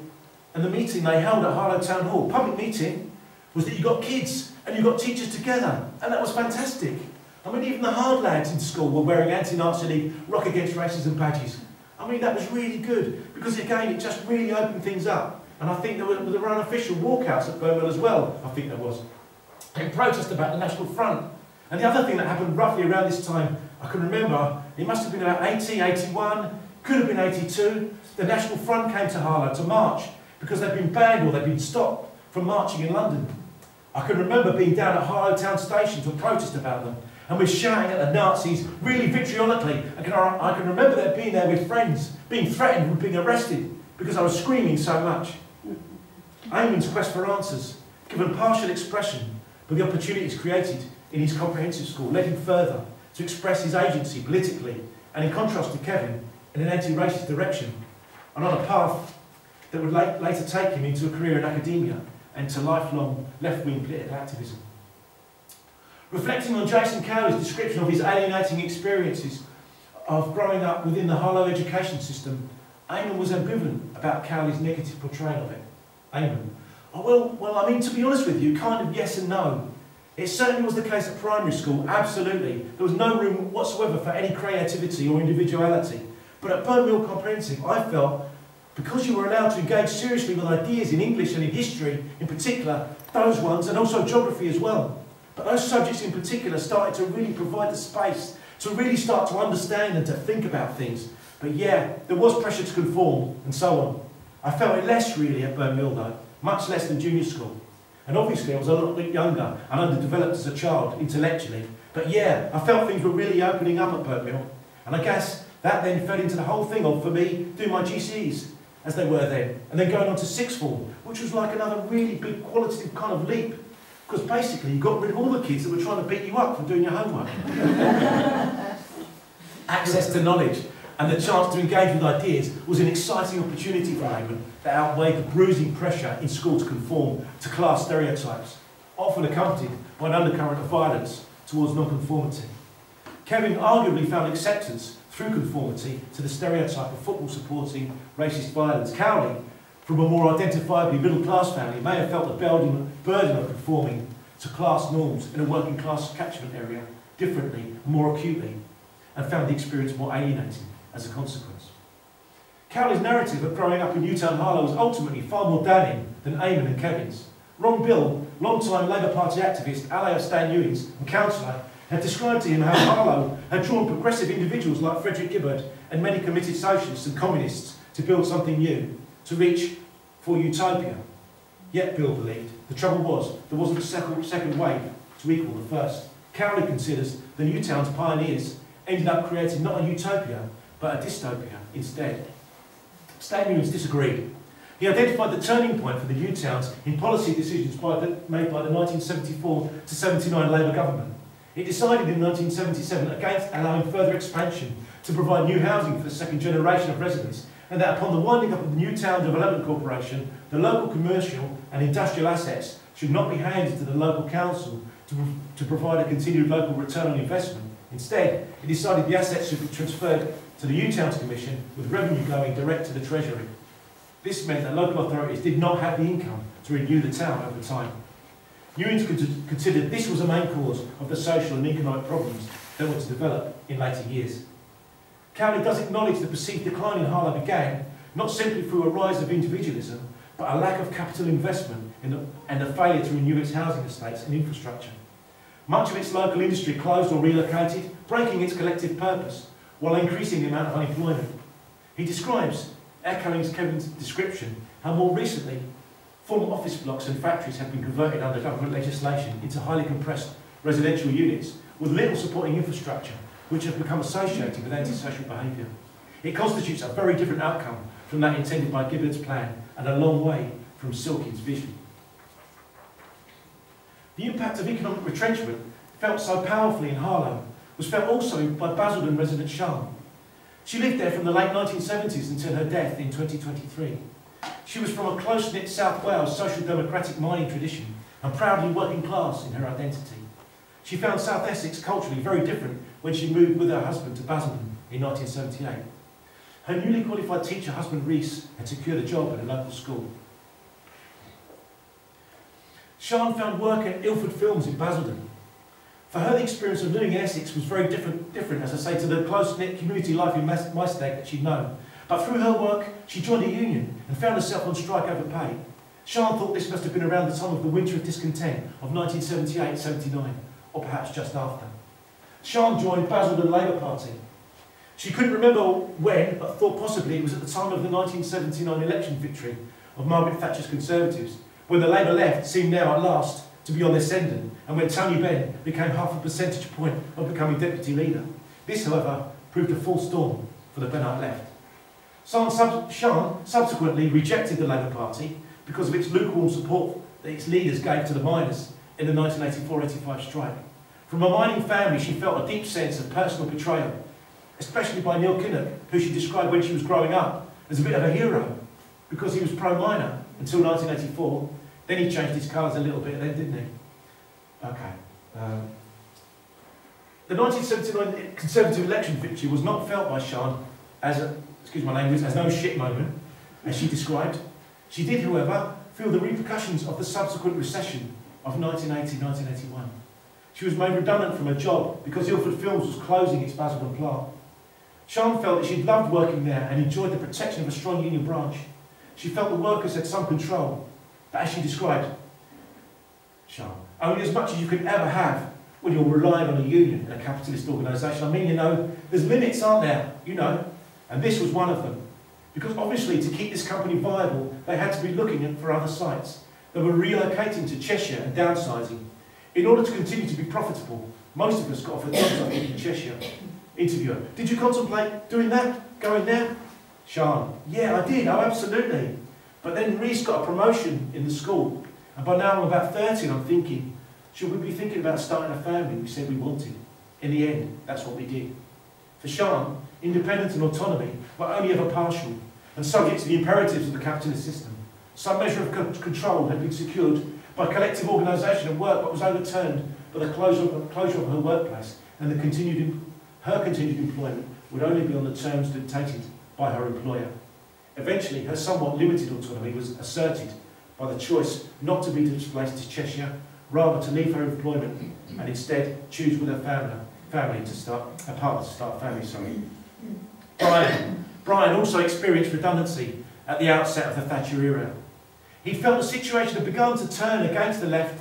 and the meeting they held at Harlow Town Hall, public meeting, was that you got kids and you got teachers together, and that was fantastic. I mean, even the hard lads in school were wearing Anti-Nazi League Rock Against Racism badges. I mean, that was really good, because again, it just really opened things up. And I think there were unofficial walkouts at Burnt Mill as well, I think there was, in protest about the National Front. And the other thing that happened roughly around this time, I can remember, it must have been about 80, 81, could have been 82, the National Front came to Harlow to march, because they'd been banned or they'd been stopped from marching in London. I can remember being down at Harlow Town Station to protest about them, and we're shouting at the Nazis really vitriolically. I can remember them being there with friends, being threatened with being arrested, because I was screaming so much. Eamon's quest for answers, given partial expression, but the opportunities created in his comprehensive school led him further to express his agency politically, and in contrast to Kevin, in an anti-racist direction, and on a path that would later take him into a career in academia and to lifelong left-wing political activism. Reflecting on Jason Cowley's description of his alienating experiences of growing up within the Harlow education system, Eamon was ambivalent about Cowley's negative portrayal of it. Eamon: oh, well, I mean, to be honest with you, kind of yes and no. It certainly was the case at primary school, absolutely. There was no room whatsoever for any creativity or individuality. But at Burnt Mill Comprehensive, I felt, because you were allowed to engage seriously with ideas in English and in history in particular, those ones, and also geography as well. But those subjects in particular started to really provide the space to really start to understand and to think about things. But yeah, there was pressure to conform and so on. I felt it less really at Burnt Mill though, much less than junior school. And obviously I was a lot younger and underdeveloped as a child, intellectually. But yeah, I felt things were really opening up at Burnt Mill. And I guess that then fed into the whole thing of, for me, doing my GCEs, as they were then, and then going on to sixth form, which was like another really big qualitative kind of leap. Because basically you got rid of all the kids that were trying to beat you up for doing your homework. Access to knowledge and the chance to engage with ideas was an exciting opportunity for Eamon that outweighed the bruising pressure in school to conform to class stereotypes, often accompanied by an undercurrent of violence towards non-conformity. Kevin arguably found acceptance through conformity to the stereotype of football supporting racist violence. Cowley, from a more identifiably middle-class family, may have felt the burden of conforming to class norms in a working-class catchment area differently and more acutely, and found the experience more alienating as a consequence. Cowley's narrative of growing up in Newtown Harlow was ultimately far more damning than Eamon and Kevin's. Ron Bill, long-time Labour Party activist, ally of Stan Ewing's and councillor, had described to him how Harlow had drawn progressive individuals like Frederick Gibbard and many committed socialists and communists to build something new, to reach for utopia. Yet, Bill believed, the trouble was there wasn't a second wave to equal the first. Cowley considers the Newtown's pioneers ended up creating not a utopia, but a dystopia instead. Stan Ewings disagreed. He identified the turning point for the Newtowns in policy decisions made by the 1974 to 79 Labour government. It decided in 1977 against allowing further expansion to provide new housing for the second generation of residents, and that upon the winding up of the Newtown Development Corporation, the local commercial and industrial assets should not be handed to the local council to provide a continued local return on investment. Instead, it decided the assets should be transferred to the Newtowns Commission, with revenue going direct to the Treasury. This meant that local authorities did not have the income to renew the town over time. Ewings considered this was the main cause of the social and economic problems that were to develop in later years. Cowley does acknowledge the perceived decline in Harlow began not simply through a rise of individualism, but a lack of capital investment and the failure to renew its housing estates and infrastructure. Much of its local industry closed or relocated, breaking its collective purpose, while increasing the amount of unemployment. He describes, echoing Kevin's description, how more recently former office blocks and factories have been converted under government legislation into highly compressed residential units with little supporting infrastructure, which have become associated with antisocial behaviour. It constitutes a very different outcome from that intended by Gibbard's plan, and a long way from Silkin's vision. The impact of economic retrenchment felt so powerfully in Harlow was felt also by Basildon resident Sian. She lived there from the late 1970s until her death in 2023. She was from a close-knit South Wales social democratic mining tradition and proudly working class in her identity. She found South Essex culturally very different when she moved with her husband to Basildon in 1978. Her newly qualified teacher husband Rhys had secured a job at a local school. Sian found work at Ilford Films in Basildon. For her, the experience of living in Essex was very different, as I say, to the close-knit community life in Maesteg that she'd known. But through her work, she joined a union and found herself on strike over pay. Sian thought this must have been around the time of the Winter of Discontent of 1978-79, or perhaps just after. Sian joined Basildon Labour Party. She couldn't remember when, but thought possibly it was at the time of the 1979 election victory of Margaret Thatcher's Conservatives, when the Labour left seemed now at last to be on the ascendant, and when Tony Benn became half a percentage point of becoming deputy leader. This, however, proved a full storm for the Bennite left. Sian subsequently rejected the Labour Party because of its lukewarm support that its leaders gave to the miners in the 1984-85 strike. From a mining family, she felt a deep sense of personal betrayal, especially by Neil Kinnock, who she described when she was growing up as a bit of a hero, because he was pro-miner until 1984. Then he changed his colours a little bit then, didn't he? Okay. The 1979 Conservative election victory was not felt by Sian as a, excuse my language, as no shit moment, as she described. She did, however, feel the repercussions of the subsequent recession of 1980-1981. She was made redundant from her job because Ilford Films was closing its Basildon plant. Sian felt that she'd loved working there and enjoyed the protection of a strong union branch. She felt the workers had some control, but as she described, Sian, only as much as you could ever have when you're relying on a union in a capitalist organisation. I mean, you know, there's limits, aren't there? You know, and this was one of them. Because obviously, to keep this company viable, they had to be looking for other sites. They were relocating to Cheshire and downsizing. In order to continue to be profitable, most of us got offered jobs like in Cheshire. Interviewer: did you contemplate doing that? Going there? Sian: yeah, I did, oh absolutely. But then Rhys got a promotion in the school, and by now I'm about 30 and I'm thinking, should we be thinking about starting a family we said we wanted? In the end, that's what we did. For Sian, independence and autonomy were only ever partial and subject to the imperatives of the capitalist system. Some measure of control had been secured by collective organisation and work, but was overturned by the closure of her workplace, and her continued employment would only be on the terms dictated by her employer. Eventually, her somewhat limited autonomy was asserted by the choice not to be displaced to Cheshire, rather to leave her employment and instead choose with her family to start a partner to start a family. Sorry. Brian also experienced redundancy at the outset of the Thatcher era. He felt the situation had begun to turn against the left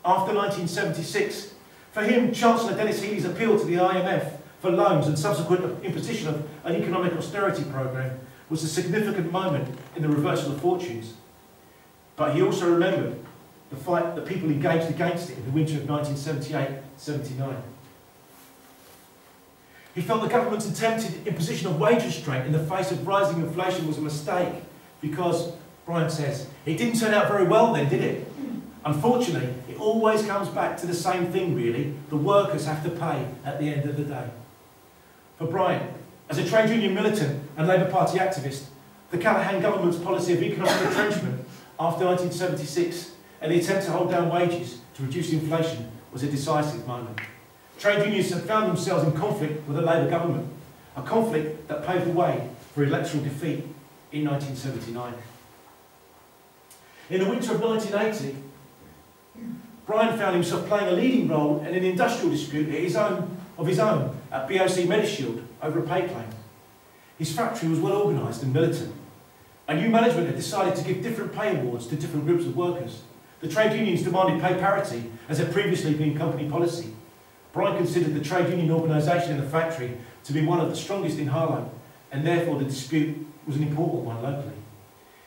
after 1976. For him, Chancellor Dennis Healey's appeal to the IMF for loans and subsequent imposition of an economic austerity programme was a significant moment in the reversal of fortunes. But he also remembered the fight that people engaged against it in the winter of 1978-79. He felt the government's attempted imposition of wage restraint in the face of rising inflation was a mistake because, Brian says, it didn't turn out very well then, did it? Unfortunately, it always comes back to the same thing really. The workers have to pay at the end of the day. For Brian, as a trade union militant and Labour Party activist, the Callaghan government's policy of economic retrenchment after 1976 and the attempt to hold down wages to reduce inflation was a decisive moment. Trade unions had found themselves in conflict with the Labour government, a conflict that paved the way for electoral defeat in 1979. In the winter of 1980, Brian found himself playing a leading role in an industrial dispute of his own at BOC Medishield over a pay claim. His factory was well organised and militant. A new management had decided to give different pay awards to different groups of workers. The trade unions demanded pay parity, as had previously been company policy. Brian considered the trade union organisation in the factory to be one of the strongest in Harlow, and therefore the dispute was an important one locally.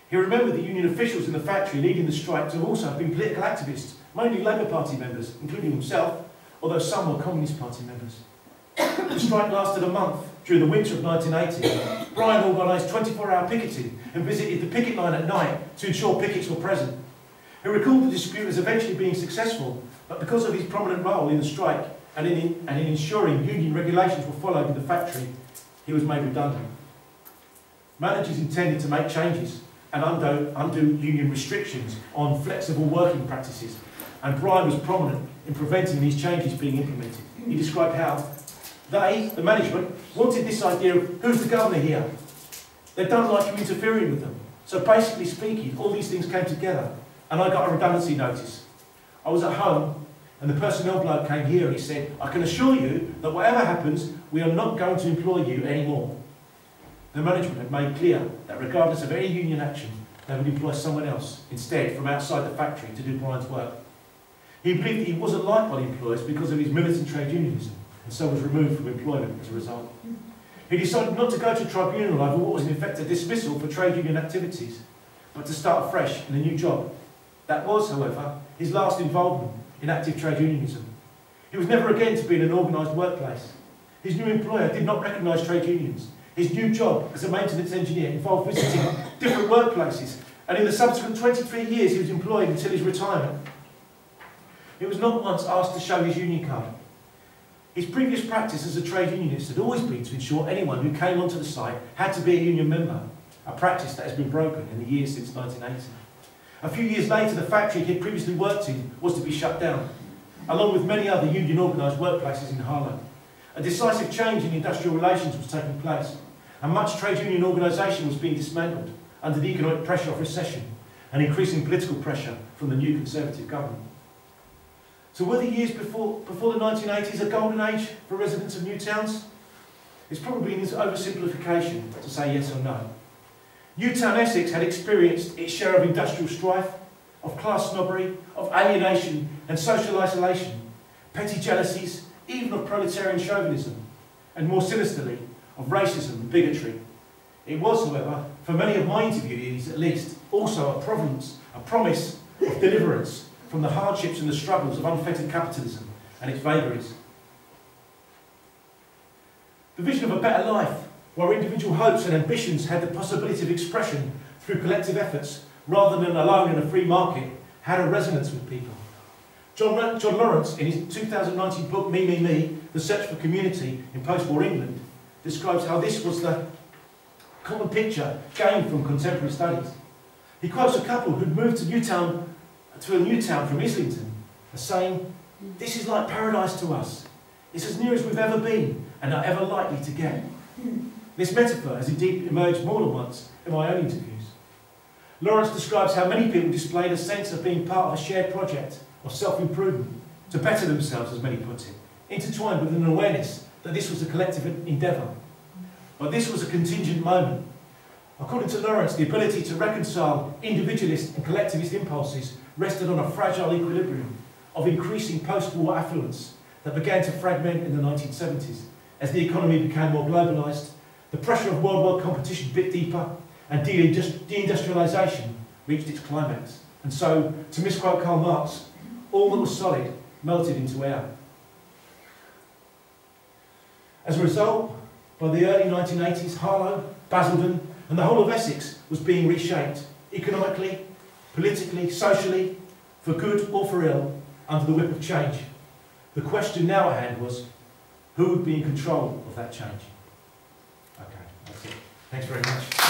He remembered the union officials in the factory leading the strike to also have been political activists, mainly Labour Party members, including himself, although some were Communist Party members. The strike lasted a month during the winter of 1980. Brian organised 24-hour picketing and visited the picket line at night to ensure pickets were present. He recalled the dispute as eventually being successful, but because of his prominent role in the strike, and in ensuring union regulations were followed in the factory, he was made redundant. Managers intended to make changes and undo union restrictions on flexible working practices, and Brian was prominent in preventing these changes being implemented. He described how they, the management, wanted this idea of who's the governor here. They don't like you interfering with them. So basically speaking, all these things came together, and I got a redundancy notice. I was at home, and the personnel bloke came here and he said, I can assure you that whatever happens, we are not going to employ you anymore. The management had made clear that regardless of any union action, they would employ someone else instead from outside the factory to do Brian's work. He believed that he wasn't liked by the employers because of his militant trade unionism, and so was removed from employment as a result. He decided not to go to tribunal over what was in effect a dismissal for trade union activities, but to start afresh in a new job. That was, however, his last involvement in active trade unionism. He was never again to be in an organised workplace. His new employer did not recognise trade unions. His new job as a maintenance engineer involved visiting different workplaces, and in the subsequent 23 years he was employed until his retirement. He was not once asked to show his union card. His previous practice as a trade unionist had always been to ensure anyone who came onto the site had to be a union member, a practice that has been broken in the years since 1980. A few years later, the factory he had previously worked in was to be shut down, along with many other union organised workplaces in Harlow. A decisive change in industrial relations was taking place, and much trade union organisation was being dismantled under the economic pressure of recession and increasing political pressure from the new Conservative government. So were the years before the 1980s a golden age for residents of new towns? It's probably an oversimplification to say yes or no. New Town Essex had experienced its share of industrial strife, of class snobbery, of alienation and social isolation, petty jealousies, even of proletarian chauvinism, and more sinisterly, of racism and bigotry. It was, however, for many of my interviewees at least, also a promise of deliverance from the hardships and the struggles of unfettered capitalism and its vagaries. The vision of a better life, where individual hopes and ambitions had the possibility of expression through collective efforts, rather than alone in a free market, had a resonance with people. John Lawrence, in his 2019 book, Me, Me, Me, The Search for Community in Post-War England, describes how this was the common picture gained from contemporary studies. He quotes a couple who'd moved to a new town from Islington, as saying, "This is like paradise to us. It's as near as we've ever been and are ever likely to get." This metaphor has indeed emerged more than once in my own interviews. Lawrence describes how many people displayed a sense of being part of a shared project of self-improvement, to better themselves, as many put it, intertwined with an awareness that this was a collective endeavour. But this was a contingent moment. According to Lawrence, the ability to reconcile individualist and collectivist impulses rested on a fragile equilibrium of increasing post-war affluence that began to fragment in the 1970s as the economy became more globalised, the pressure of worldwide competition bit deeper, and deindustrialisation reached its climax. And so, to misquote Karl Marx, all that was solid melted into air. As a result, by the early 1980s, Harlow, Basildon, and the whole of Essex was being reshaped economically, politically, socially, for good or for ill, under the whip of change. The question now at hand was, who would be in control of that change? Okay, that's it. Thanks very much.